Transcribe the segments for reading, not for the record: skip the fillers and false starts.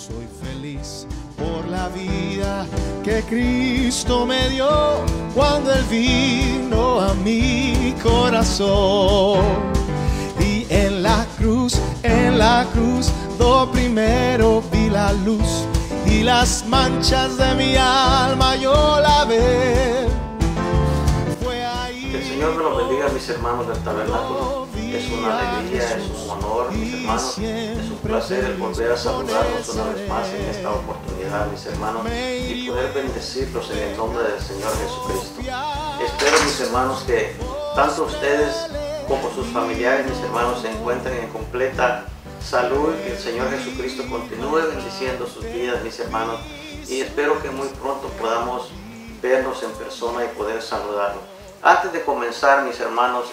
Soy feliz por la vida que Cristo me dio cuando Él vino a mi corazón. Y en la cruz, lo primero vi la luz y las manchas de mi alma yo lavé. Fue ahí. Que el Señor me los bendiga, mis hermanos del tabernáculo. Es una alegría, es un honor, mis hermanos. Es un placer el volver a saludarlos una vez más en esta oportunidad, mis hermanos, y poder bendecirlos en el nombre del Señor Jesucristo. Espero, mis hermanos, que tanto ustedes como sus familiares, mis hermanos, se encuentren en completa salud, que el Señor Jesucristo continúe bendiciendo sus vidas, mis hermanos, y espero que muy pronto podamos vernos en persona y poder saludarlos. Antes de comenzar, mis hermanos,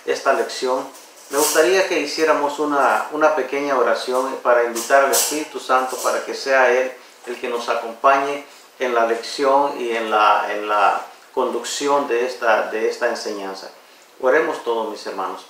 esta lección, me gustaría que hiciéramos una pequeña oración para invitar al Espíritu Santo para que sea Él el que nos acompañe en la lección y en la conducción de esta enseñanza. Oremos todos, mis hermanos.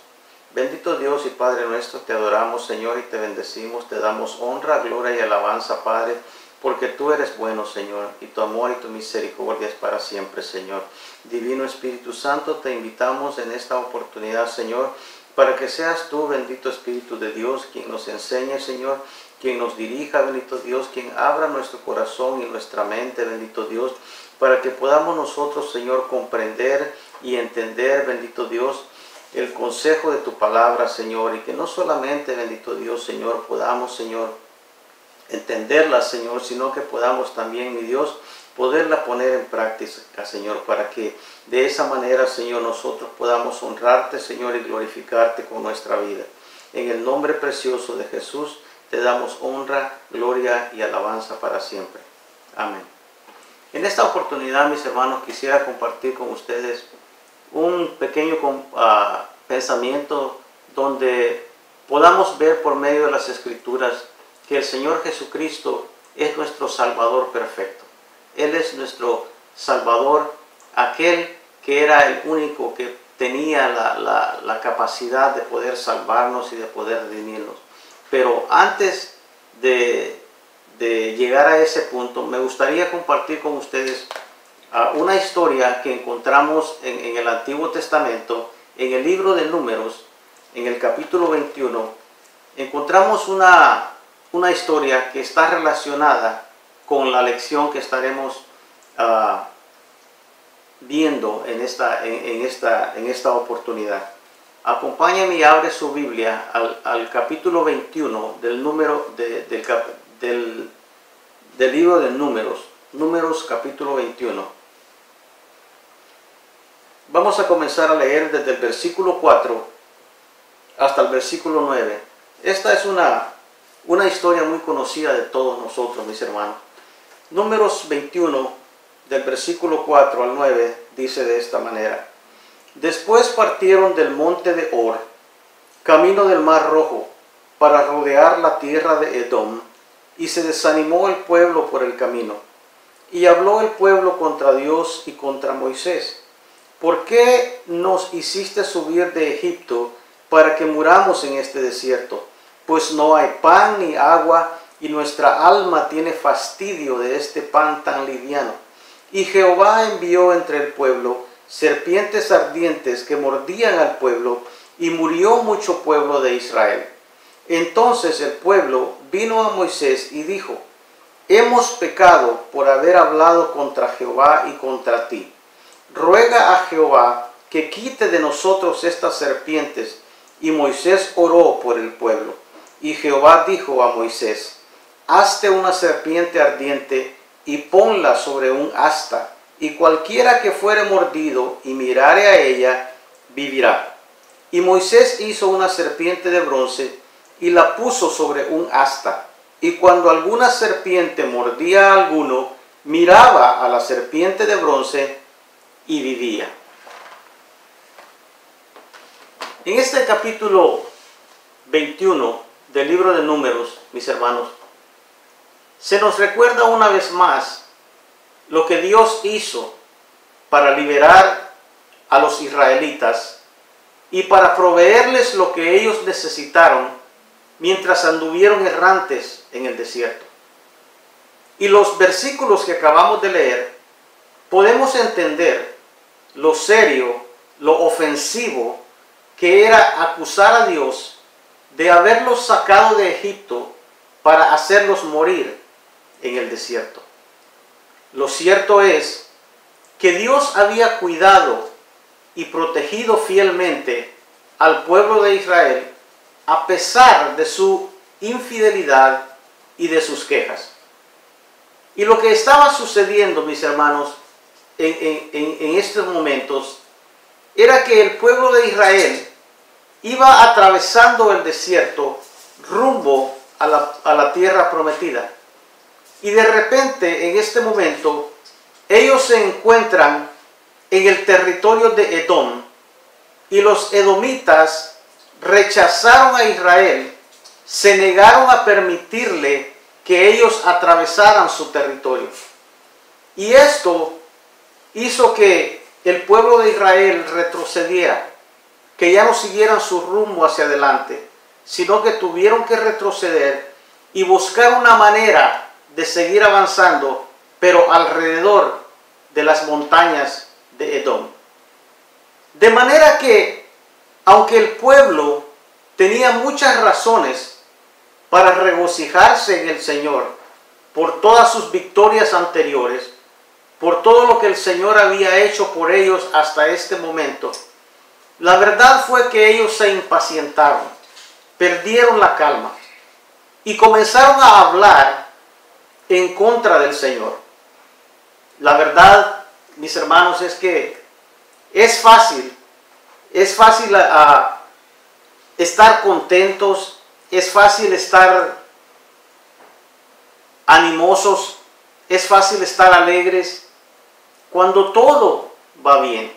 Bendito Dios y Padre nuestro, te adoramos, Señor, y te bendecimos, te damos honra, gloria y alabanza, Padre, porque tú eres bueno, Señor, y tu amor y tu misericordia es para siempre, Señor. Divino Espíritu Santo, te invitamos en esta oportunidad, Señor, para que seas tú, bendito Espíritu de Dios, quien nos enseñe, Señor, quien nos dirija, bendito Dios, quien abra nuestro corazón y nuestra mente, bendito Dios, para que podamos nosotros, Señor, comprender y entender, bendito Dios, el consejo de tu palabra, Señor, y que no solamente, bendito Dios, Señor, podamos, Señor, entenderla, Señor, sino que podamos también, mi Dios, poderla poner en práctica, Señor, para que de esa manera, Señor, nosotros podamos honrarte, Señor, y glorificarte con nuestra vida. En el nombre precioso de Jesús, te damos honra, gloria y alabanza para siempre. Amén. En esta oportunidad, mis hermanos, quisiera compartir con ustedes un pequeño pensamiento donde podamos ver por medio de las Escrituras que el Señor Jesucristo es nuestro Salvador perfecto. Él es nuestro Salvador, aquel que era el único que tenía la capacidad de poder salvarnos y de poder redimirnos. Pero antes de llegar a ese punto, me gustaría compartir con ustedes una historia que encontramos en el Antiguo Testamento, en el libro de Números, en el capítulo 21. Encontramos una historia que está relacionada con la lección que estaremos viendo en esta oportunidad. Acompáñame y abre su Biblia al capítulo 21 del libro de Números. Números capítulo 21. Vamos a comenzar a leer desde el versículo 4 hasta el versículo 9. Esta es una historia muy conocida de todos nosotros, mis hermanos. Números 21, del versículo 4 al 9, dice de esta manera: Después partieron del monte de Hor, camino del Mar Rojo, para rodear la tierra de Edom, y se desanimó el pueblo por el camino. Y habló el pueblo contra Dios y contra Moisés: ¿Por qué nos hiciste subir de Egipto para que muramos en este desierto? Pues no hay pan ni agua, y nuestra alma tiene fastidio de este pan tan liviano. Y Jehová envió entre el pueblo serpientes ardientes que mordían al pueblo, y murió mucho pueblo de Israel. Entonces el pueblo vino a Moisés y dijo: Hemos pecado por haber hablado contra Jehová y contra ti. Ruega a Jehová que quite de nosotros estas serpientes. Y Moisés oró por el pueblo. Y Jehová dijo a Moisés: Hazte una serpiente ardiente y ponla sobre un asta, y cualquiera que fuere mordido y mirare a ella, vivirá. Y Moisés hizo una serpiente de bronce y la puso sobre un asta. Y cuando alguna serpiente mordía a alguno, miraba a la serpiente de bronce y vivía. En este capítulo 21 del libro de Números, mis hermanos, se nos recuerda una vez más lo que Dios hizo para liberar a los israelitas y para proveerles lo que ellos necesitaron mientras anduvieron errantes en el desierto. y los versículos que acabamos de leer, podemos entender lo serio, lo ofensivo que era acusar a Dios de haberlos sacado de Egipto para hacerlos morir en el desierto. Lo cierto es que Dios había cuidado y protegido fielmente al pueblo de Israel a pesar de su infidelidad y de sus quejas. Y lo que estaba sucediendo, mis hermanos, en estos momentos, era que el pueblo de Israel iba atravesando el desierto rumbo a la tierra prometida. Y de repente, en este momento, ellos se encuentran en el territorio de Edom, y los edomitas rechazaron a Israel, se negaron a permitirle que ellos atravesaran su territorio. Y esto hizo que el pueblo de Israel retrocediera, que ya no siguieran su rumbo hacia adelante, sino que tuvieron que retroceder y buscar una manera de seguir avanzando, pero alrededor de las montañas de Edom. De manera que, aunque el pueblo tenía muchas razones para regocijarse en el Señor por todas sus victorias anteriores, por todo lo que el Señor había hecho por ellos hasta este momento, la verdad fue que ellos se impacientaron, perdieron la calma y comenzaron a hablar en contra del Señor. La verdad, mis hermanos, es que es fácil estar contentos, es fácil estar animosos, es fácil estar alegres cuando todo va bien,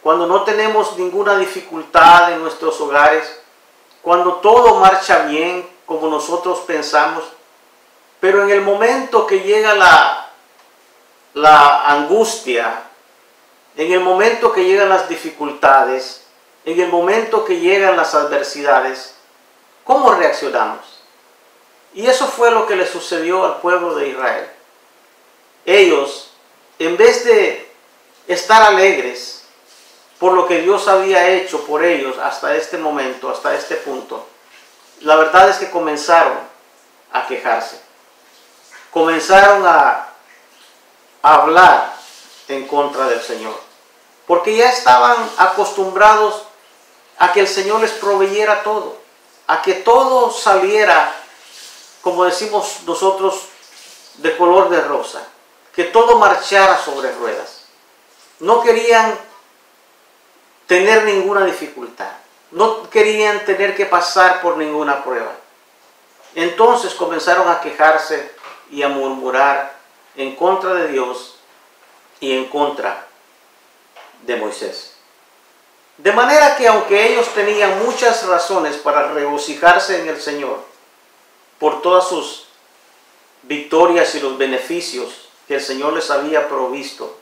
cuando no tenemos ninguna dificultad en nuestros hogares, cuando todo marcha bien como nosotros pensamos. Pero en el momento que llega la angustia, en el momento que llegan las dificultades, en el momento que llegan las adversidades, ¿cómo reaccionamos? Y eso fue lo que le sucedió al pueblo de Israel. Ellos, en vez de estar alegres por lo que Dios había hecho por ellos hasta este momento, hasta este punto, la verdad es que comenzaron a quejarse. Comenzaron a hablar en contra del Señor, porque ya estaban acostumbrados a que el Señor les proveyera todo, a que todo saliera, como decimos nosotros, de color de rosa, que todo marchara sobre ruedas. No querían tener ninguna dificultad, no querían tener que pasar por ninguna prueba. Entonces comenzaron a quejarse y a murmurar en contra de Dios y en contra de Moisés. De manera que aunque ellos tenían muchas razones para regocijarse en el Señor por todas sus victorias y los beneficios que el Señor les había provisto,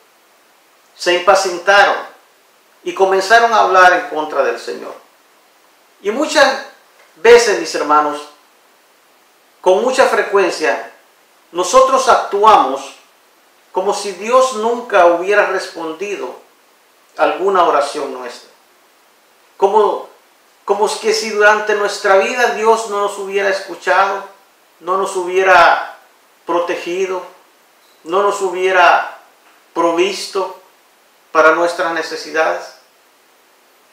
se impacientaron y comenzaron a hablar en contra del Señor. Y muchas veces, mis hermanos, con mucha frecuencia, nosotros actuamos como si Dios nunca hubiera respondido a alguna oración nuestra. Como que si durante nuestra vida Dios no nos hubiera escuchado, no nos hubiera protegido, no nos hubiera provisto para nuestras necesidades.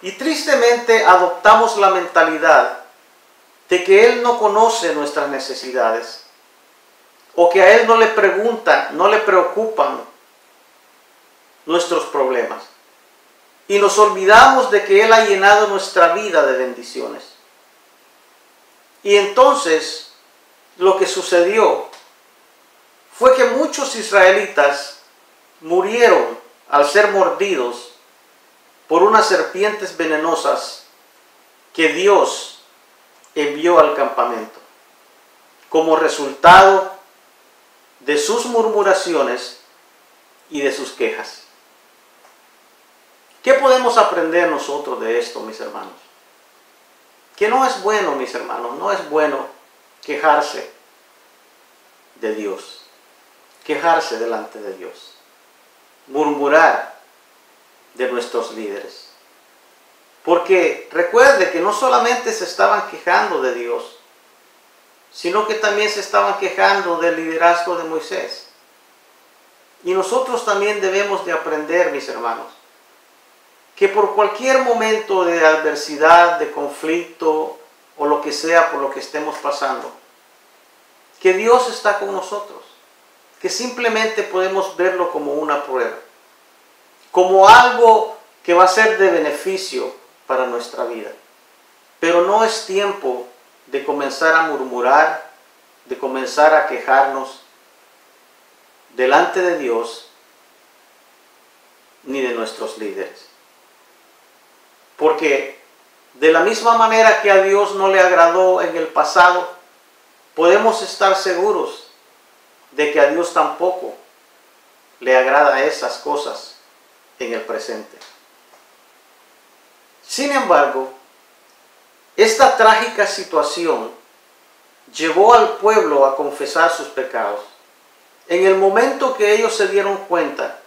Y tristemente adoptamos la mentalidad de que Él no conoce nuestras necesidades, o que a Él no le preguntan, no le preocupan nuestros problemas. Y nos olvidamos de que Él ha llenado nuestra vida de bendiciones. Y entonces lo que sucedió fue que muchos israelitas murieron al ser mordidos por unas serpientes venenosas que Dios envió al campamento como resultado de sus murmuraciones y de sus quejas. ¿Qué podemos aprender nosotros de esto, mis hermanos? Que no es bueno, mis hermanos, no es bueno quejarse de Dios. quejarse delante de Dios, murmurar de nuestros líderes. Porque recuerde que no solamente se estaban quejando de Dios, sino que también se estaban quejando del liderazgo de Moisés. Y nosotros también debemos de aprender, mis hermanos, que por cualquier momento de adversidad, de conflicto o lo que sea por lo que estemos pasando, que Dios está con nosotros, que simplemente podemos verlo como una prueba, como algo que va a ser de beneficio para nuestra vida. Pero no es tiempo de comenzar a murmurar, de comenzar a quejarnos delante de Dios ni de nuestros líderes. Porque de la misma manera que a Dios no le agradó en el pasado, podemos estar seguros de que a Dios tampoco le agrada esas cosas en el presente. Sin embargo, esta trágica situación llevó al pueblo a confesar sus pecados. En el momento que ellos se dieron cuenta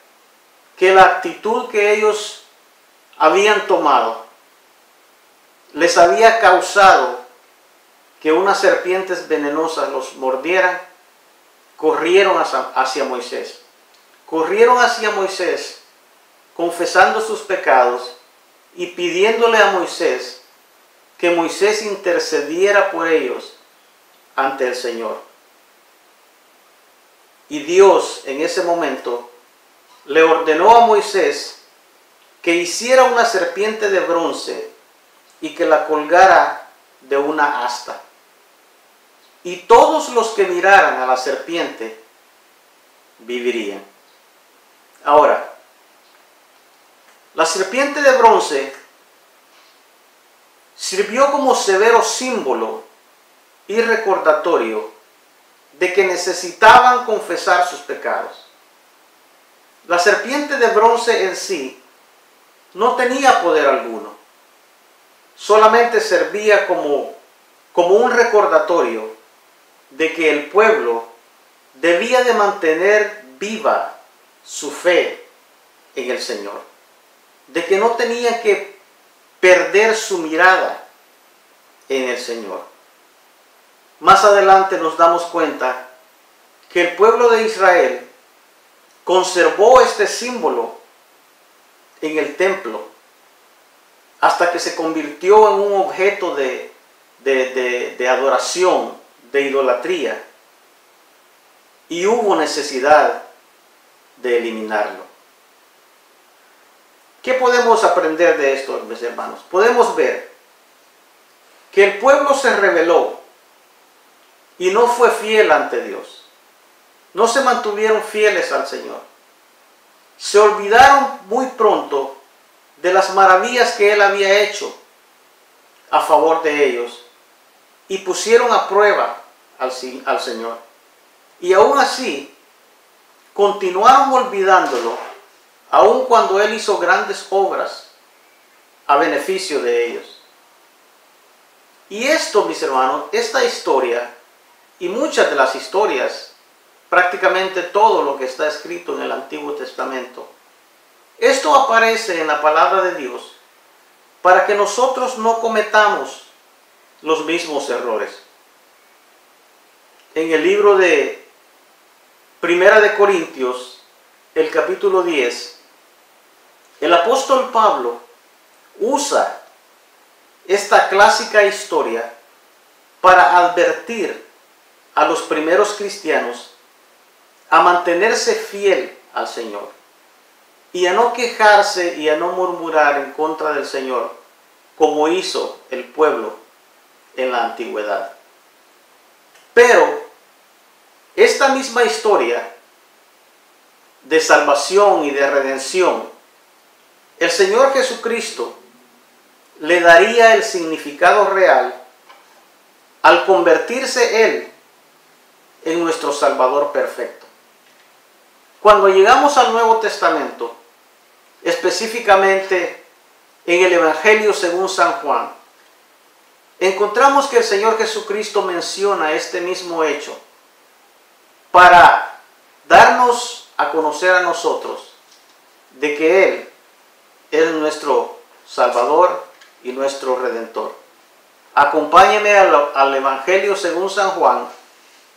que la actitud que ellos habían tomado les había causado que unas serpientes venenosas los mordieran, corrieron hacia Moisés. Corrieron hacia Moisés confesando sus pecados y pidiéndole a Moisés que Moisés intercediera por ellos ante el Señor. Y Dios en ese momento le ordenó a Moisés que hiciera una serpiente de bronce y que la colgara de una asta. Y todos los que miraran a la serpiente vivirían. Ahora, la serpiente de bronce sirvió como severo símbolo y recordatorio de que necesitaban confesar sus pecados. La serpiente de bronce en sí no tenía poder alguno, solamente servía como un recordatorio de que el pueblo debía de mantener viva su fe en el Señor, de que no tenían que perder su mirada en el Señor. Más adelante nos damos cuenta que el pueblo de Israel conservó este símbolo en el templo hasta que se convirtió en un objeto de adoración, de idolatría, y hubo necesidad de eliminarlo. ¿Qué podemos aprender de esto, mis hermanos? Podemos ver que el pueblo se rebeló y no fue fiel ante Dios. No se mantuvieron fieles al Señor. Se olvidaron muy pronto de las maravillas que Él había hecho a favor de ellos y pusieron a prueba al Señor. Y aún así, continuaron olvidándolo, aun cuando Él hizo grandes obras a beneficio de ellos. Y esto, mis hermanos, esta historia y muchas de las historias, prácticamente todo lo que está escrito en el Antiguo Testamento, esto aparece en la palabra de Dios para que nosotros no cometamos los mismos errores. En el libro de Primera de Corintios, el capítulo 10, el apóstol Pablo usa esta clásica historia para advertir a los primeros cristianos a mantenerse fiel al Señor y a no quejarse y a no murmurar en contra del Señor como hizo el pueblo en la antigüedad. Pero esta misma historia de salvación y de redención, el Señor Jesucristo le daría el significado real al convertirse Él en nuestro Salvador perfecto. Cuando llegamos al Nuevo Testamento, específicamente en el Evangelio según San Juan, encontramos que el Señor Jesucristo menciona este mismo hecho para darnos a conocer a nosotros de que Él es nuestro Salvador y nuestro Redentor. Acompáñeme al Evangelio según San Juan.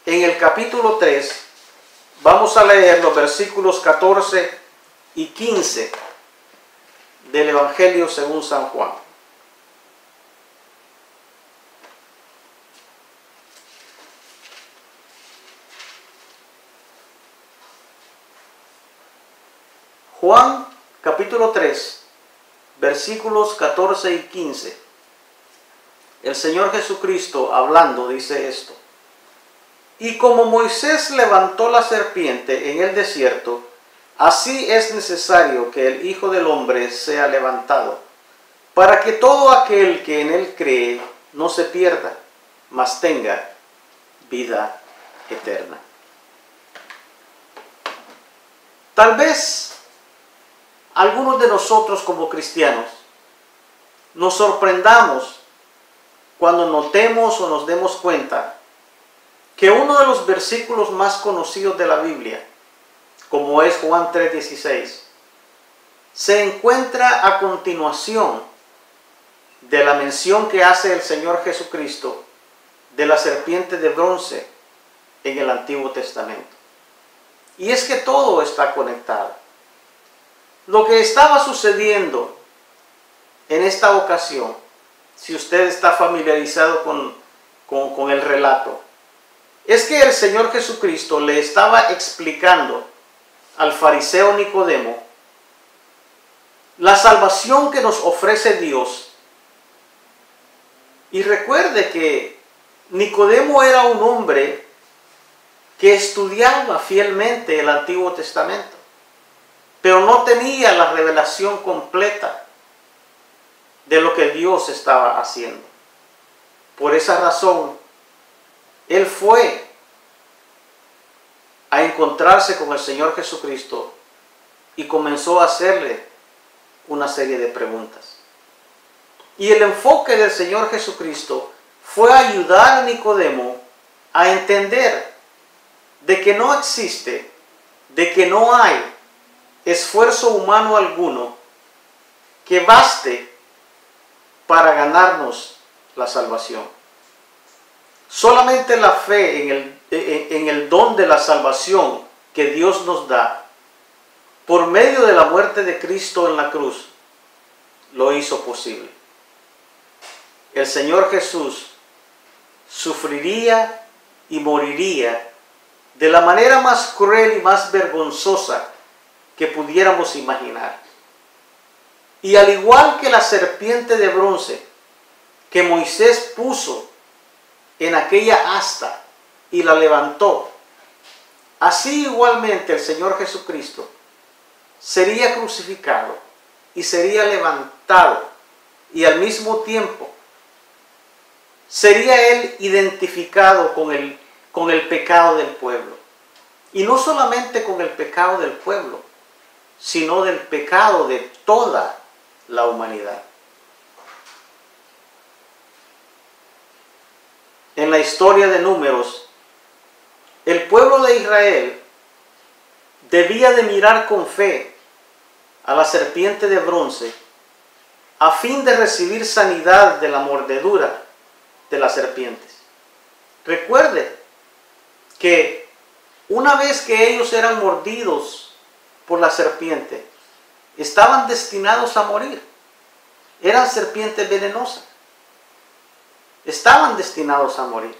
En el capítulo 3 vamos a leer los versículos 14 y 15 del Evangelio según San Juan. Juan capítulo 3, versículos 14 y 15. El Señor Jesucristo hablando dice esto: y como Moisés levantó la serpiente en el desierto, así es necesario que el Hijo del Hombre sea levantado, para que todo aquel que en él cree no se pierda, mas tenga vida eterna. Tal vez algunos de nosotros como cristianos nos sorprendamos cuando notemos o nos demos cuenta que uno de los versículos más conocidos de la Biblia, como es Juan 3:16, se encuentra a continuación de la mención que hace el Señor Jesucristo de la serpiente de bronce en el Antiguo Testamento. Y es que todo está conectado. Lo que estaba sucediendo en esta ocasión, si usted está familiarizado con el relato, es que el Señor Jesucristo le estaba explicando al fariseo Nicodemo la salvación que nos ofrece Dios. Y recuerde que Nicodemo era un hombre que estudiaba fielmente el Antiguo Testamento, pero no tenía la revelación completa de lo que Dios estaba haciendo. Por esa razón, él fue a encontrarse con el Señor Jesucristo y comenzó a hacerle una serie de preguntas. Y el enfoque del Señor Jesucristo fue ayudar a Nicodemo a entender de que no existe, de que no hay esfuerzo humano alguno que baste para ganarnos la salvación. Solamente la fe en el don de la salvación que Dios nos da por medio de la muerte de Cristo en la cruz lo hizo posible. El Señor Jesús sufriría y moriría de la manera más cruel y más vergonzosa que pudiéramos imaginar. Y al igual que la serpiente de bronce que Moisés puso en aquella asta y la levantó, así igualmente el Señor Jesucristo sería crucificado y sería levantado, y al mismo tiempo sería él identificado con el pecado del pueblo. Y no solamente con el pecado del pueblo, sino del pecado de toda la humanidad. En la historia de Números, el pueblo de Israel debía de mirar con fe a la serpiente de bronce a fin de recibir sanidad de la mordedura de las serpientes. Recuerde que una vez que ellos eran mordidos por la serpiente, estaban destinados a morir. Eran serpientes venenosas. Estaban destinados a morir.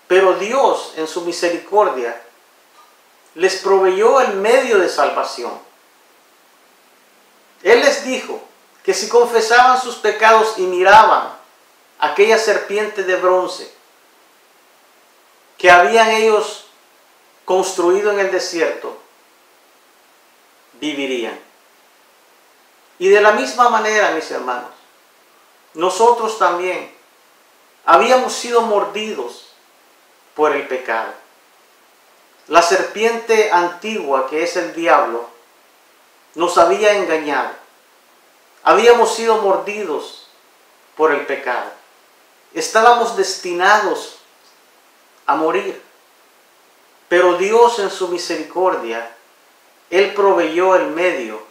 Pero Dios, en su misericordia, les proveyó el medio de salvación. Él les dijo que si confesaban sus pecados y miraban aquella serpiente de bronce que habían ellos construido en el desierto, vivirían. Y de la misma manera, mis hermanos, nosotros también habíamos sido mordidos por el pecado. La serpiente antigua, que es el diablo, nos había engañado. Habíamos sido mordidos por el pecado. Estábamos destinados a morir. Pero Dios en su misericordia, Él proveyó el medio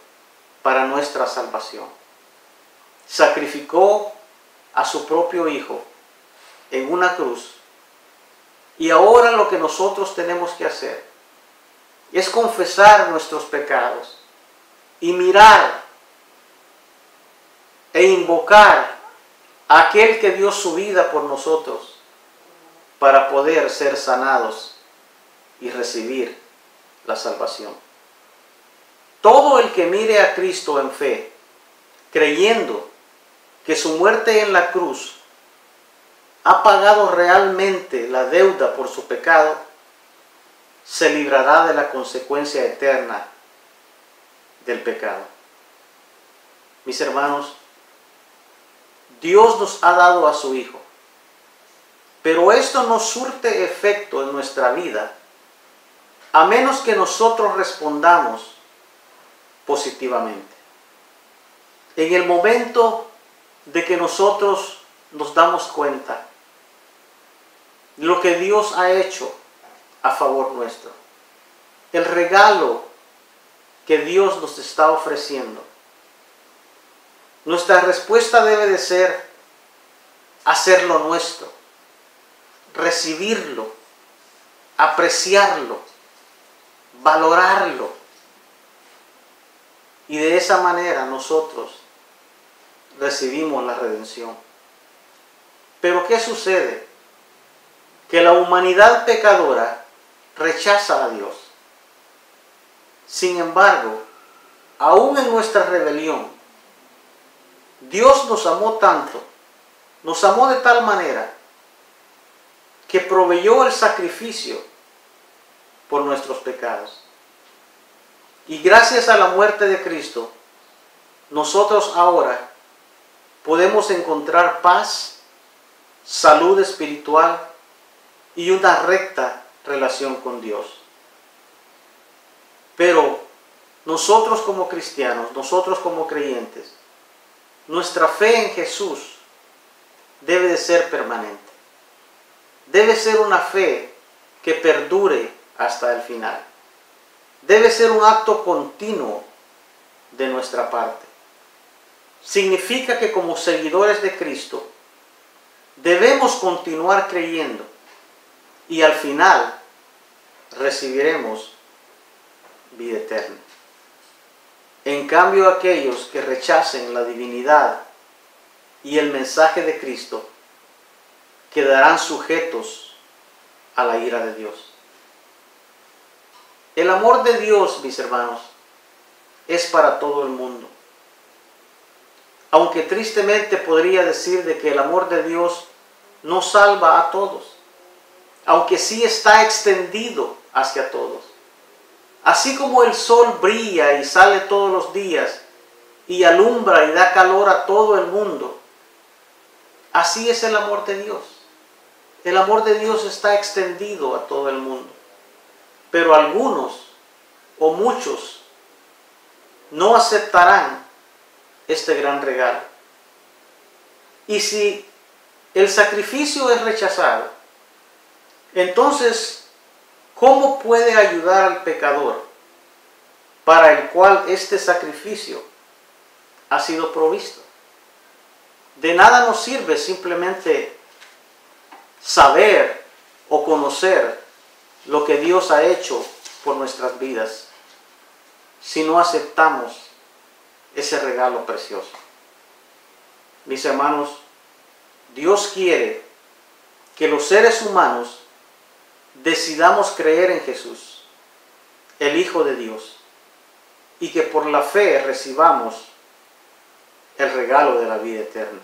para nuestra salvación. Sacrificó a su propio Hijo en una cruz. Y ahora lo que nosotros tenemos que hacer es confesar nuestros pecados y mirar e invocar a aquel que dio su vida por nosotros para poder ser sanados y recibir la salvación. Todo el que mire a Cristo en fe, creyendo que su muerte en la cruz ha pagado realmente la deuda por su pecado, se librará de la consecuencia eterna del pecado. Mis hermanos, Dios nos ha dado a su Hijo, pero esto no surte efecto en nuestra vida a menos que nosotros respondamos positivamente. En el momento de que nosotros nos damos cuenta de lo que Dios ha hecho a favor nuestro, el regalo que Dios nos está ofreciendo, nuestra respuesta debe de ser hacerlo nuestro, recibirlo, apreciarlo, valorarlo. Y de esa manera nosotros recibimos la redención. Pero ¿qué sucede? Que la humanidad pecadora rechaza a Dios. Sin embargo, aún en nuestra rebelión, Dios nos amó tanto, nos amó de tal manera, que proveyó el sacrificio por nuestros pecados. Y gracias a la muerte de Cristo, nosotros ahora podemos encontrar paz, salud espiritual y una recta relación con Dios. Pero nosotros como cristianos, nosotros como creyentes, nuestra fe en Jesús debe de ser permanente. Debe ser una fe que perdure hasta el final. Debe ser un acto continuo de nuestra parte. Significa que como seguidores de Cristo debemos continuar creyendo y al final recibiremos vida eterna. En cambio, aquellos que rechacen la divinidad y el mensaje de Cristo quedarán sujetos a la ira de Dios. El amor de Dios, mis hermanos, es para todo el mundo. Aunque tristemente podría decir de que el amor de Dios no salva a todos, aunque sí está extendido hacia todos. Así como el sol brilla y sale todos los días y alumbra y da calor a todo el mundo, así es el amor de Dios. El amor de Dios está extendido a todo el mundo. Pero algunos o muchos no aceptarán este gran regalo. Y si el sacrificio es rechazado, entonces, ¿cómo puede ayudar al pecador para el cual este sacrificio ha sido provisto? De nada nos sirve simplemente saber o conocer lo que Dios ha hecho por nuestras vidas si no aceptamos ese regalo precioso. Mis hermanos, Dios quiere que los seres humanos decidamos creer en Jesús, el Hijo de Dios, y que por la fe recibamos el regalo de la vida eterna.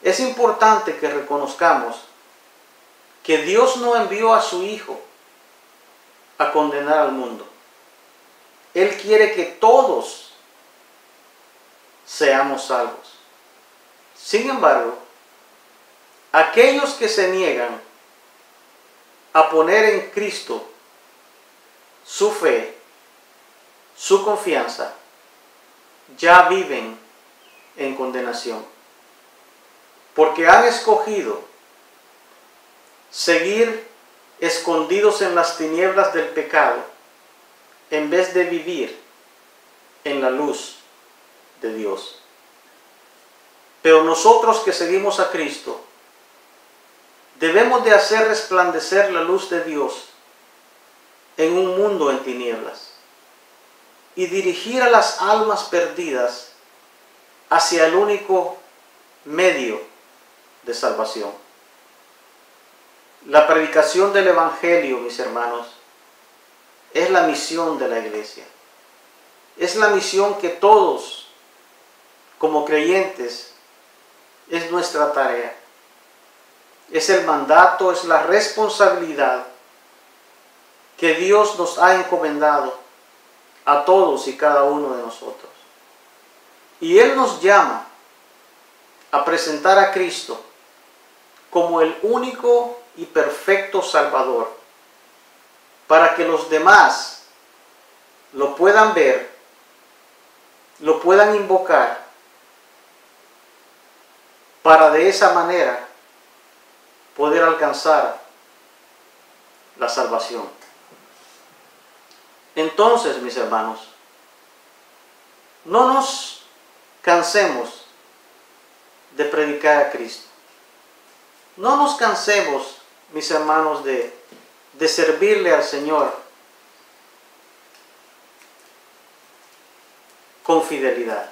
Es importante que reconozcamos que Dios no envió a su Hijo a condenar al mundo. Él quiere que todos seamos salvos. Sin embargo, aquellos que se niegan a poner en Cristo su fe, su confianza, ya viven en condenación, porque han escogido seguir escondidos en las tinieblas del pecado, en vez de vivir en la luz de Dios. Pero nosotros que seguimos a Cristo, debemos de hacer resplandecer la luz de Dios en un mundo en tinieblas y dirigir a las almas perdidas hacia el único medio de salvación. La predicación del Evangelio, mis hermanos, es la misión de la iglesia. Es la misión que todos, como creyentes, es nuestra tarea. Es el mandato, es la responsabilidad que Dios nos ha encomendado a todos y cada uno de nosotros. Y Él nos llama a presentar a Cristo como el único y perfecto Salvador, para que los demás lo puedan ver, lo puedan invocar, para de esa manera poder alcanzar la salvación. Entonces, mis hermanos, no nos cansemos de predicar a Cristo. No nos cansemos, mis hermanos, de servirle al Señor con fidelidad.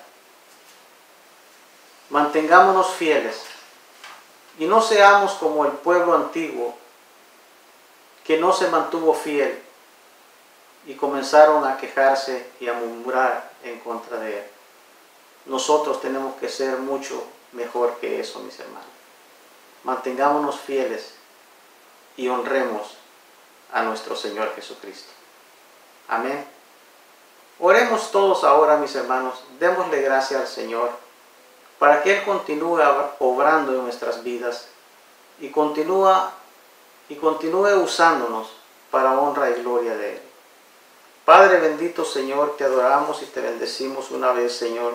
Mantengámonos fieles y no seamos como el pueblo antiguo que no se mantuvo fiel y comenzaron a quejarse y a murmurar en contra de Él. Nosotros tenemos que ser mucho mejor que eso, mis hermanos. Mantengámonos fieles y honremos a nuestro Señor Jesucristo. Amén. Oremos todos ahora, mis hermanos. Démosle gracias al Señor para que Él continúe obrando en nuestras vidas y continúe usándonos para honra y gloria de Él. Padre bendito, Señor, te adoramos y te bendecimos una vez, Señor.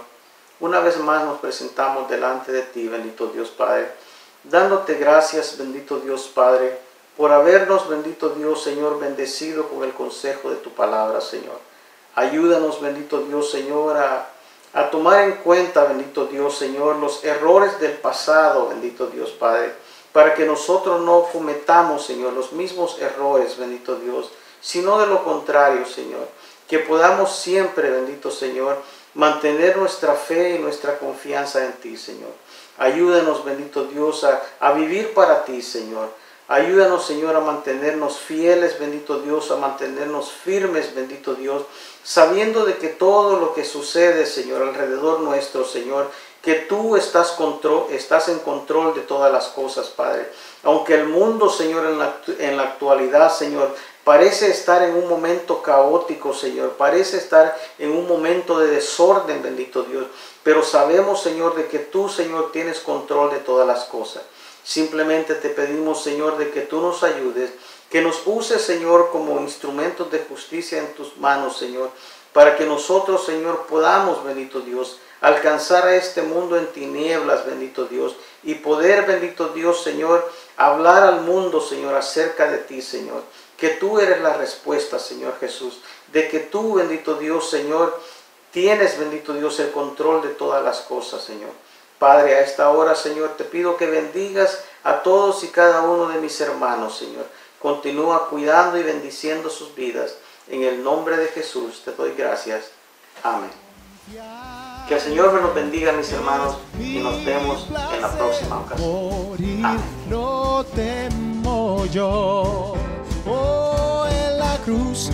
Una vez más nos presentamos delante de ti, bendito Dios Padre, dándote gracias, bendito Dios Padre, por habernos, bendito Dios, Señor, bendecido con el consejo de tu palabra, Señor. Ayúdanos, bendito Dios, Señor, a tomar en cuenta, bendito Dios, Señor, los errores del pasado, bendito Dios Padre, para que nosotros no cometamos, Señor, los mismos errores, bendito Dios, sino de lo contrario, Señor, que podamos siempre, bendito Señor, mantener nuestra fe y nuestra confianza en ti, Señor. Ayúdanos, bendito Dios, a vivir para ti, Señor. Ayúdanos, Señor, a mantenernos fieles, bendito Dios, a mantenernos firmes, bendito Dios, sabiendo de que todo lo que sucede, Señor, alrededor nuestro, Señor, que tú estás en control de todas las cosas, Padre. Aunque el mundo, Señor, en la actualidad, Señor, parece estar en un momento caótico, Señor. Parece estar en un momento de desorden, bendito Dios. Pero sabemos, Señor, de que tú, Señor, tienes control de todas las cosas. Simplemente te pedimos, Señor, de que tú nos ayudes, que nos uses, Señor, como instrumentos de justicia en tus manos, Señor, para que nosotros, Señor, podamos, bendito Dios, alcanzar a este mundo en tinieblas, bendito Dios, y poder, bendito Dios, Señor, hablar al mundo, Señor, acerca de ti, Señor. Que tú eres la respuesta, Señor Jesús, de que tú, bendito Dios, Señor, tienes, bendito Dios, el control de todas las cosas, Señor. Padre, a esta hora, Señor, te pido que bendigas a todos y cada uno de mis hermanos, Señor. Continúa cuidando y bendiciendo sus vidas. En el nombre de Jesús te doy gracias. Amén. Que el Señor me los bendiga, mis hermanos, y nos vemos en la próxima ocasión. Amén. No temo yo. Oh, en la cruz,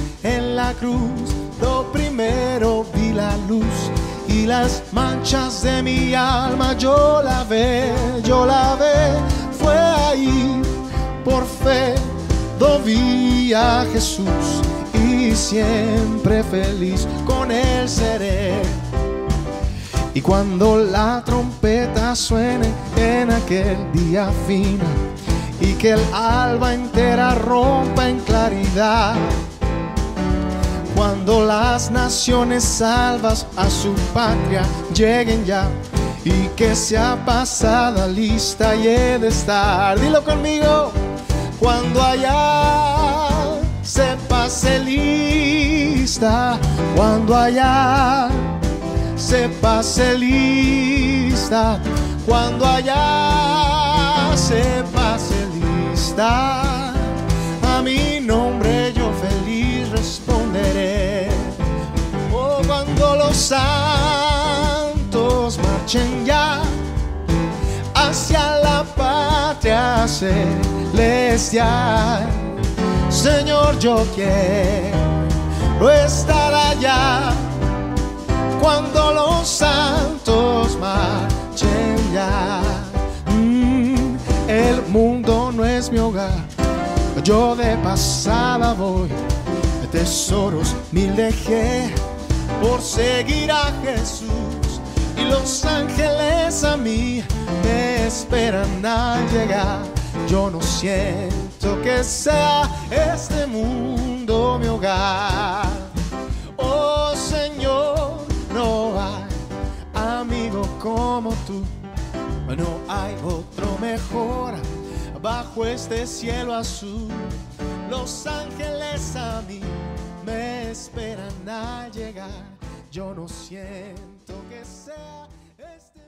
lo primero vi la luz y las manchas de mi alma yo la ve, fue ahí por fe, lo vi a Jesús y siempre feliz con Él seré. Y cuando la trompeta suene en aquel día final y que el alba entera rompa en claridad, cuando las naciones salvas a su patria lleguen ya y que sea pasada lista y he de estar, dilo conmigo, cuando allá se pase lista, cuando allá se pase lista, cuando allá se pase lista, a mi nombre yo feliz responderé. Oh, cuando los santos marchen ya hacia la patria celestial, Señor, yo quiero estar allá cuando los santos marchen ya. El mundo no es mi hogar, yo de pasada voy, tesoros mil dejé por seguir a Jesús, y los ángeles a mí me esperan al llegar. Yo no siento que sea este mundo mi hogar. Oh Señor, no hay amigo como tú, no hay otro mejor bajo este cielo azul. Los ángeles a mí me esperan al llegar. Yo no siento que sea este